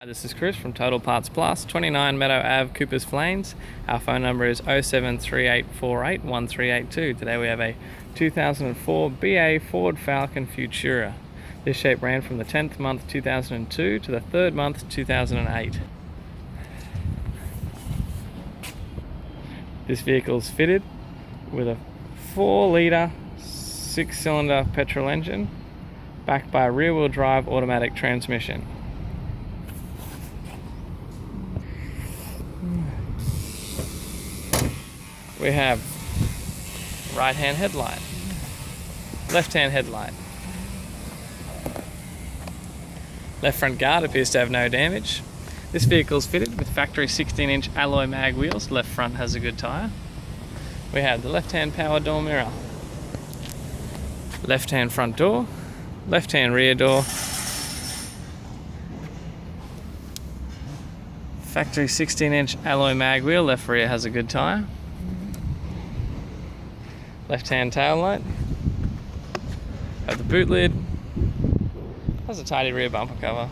This is Chris from Total Parts Plus, 29 Meadow Ave, Coopers Plains. Our phone number is 0738481382. Today we have a 2004 BA Ford Falcon Futura. This shape ran from the 10th month 2002 to the 3rd month 2008. This vehicle is fitted with a 4-litre 6-cylinder petrol engine backed by a rear-wheel drive automatic transmission. We have right-hand headlight, left-hand headlight. Left front guard appears to have no damage. This vehicle is fitted with factory 16-inch alloy mag wheels. Left front has a good tyre. We have the left-hand power door mirror, left-hand front door, left-hand rear door, factory 16-inch alloy mag wheel. Left rear has a good tyre. Left-hand tail light. Have the boot lid. Has a tidy rear bumper cover.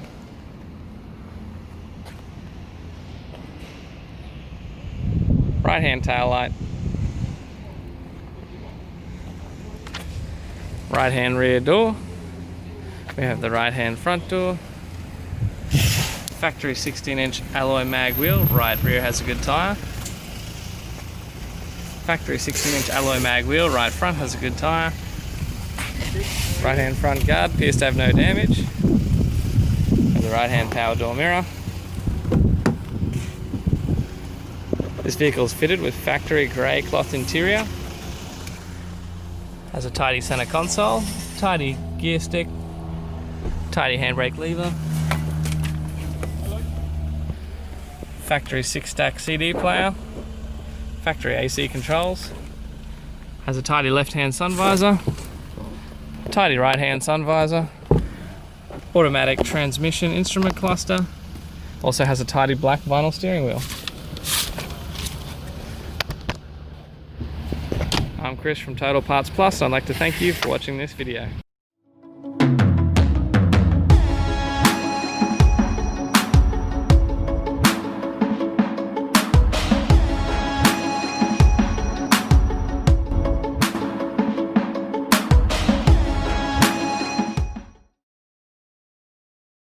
Right-hand tail light. Right-hand rear door. We have the right-hand front door. Factory 16-inch alloy mag wheel. Right rear has a good tyre. Factory 16-inch alloy mag wheel. Right front has a good tyre. Right-hand front guard appears to have no damage. Have the right-hand power door mirror. This vehicle is fitted with factory grey cloth interior. Has a tidy centre console, tidy gear stick, tidy handbrake lever. Factory 6-stack CD player. Factory AC controls. Has a tidy left-hand sun visor. Tidy right-hand sun visor. Automatic transmission instrument cluster. Also has a tidy black vinyl steering wheel. I'm Chris from Total Parts Plus. I'd like to thank you for watching this video.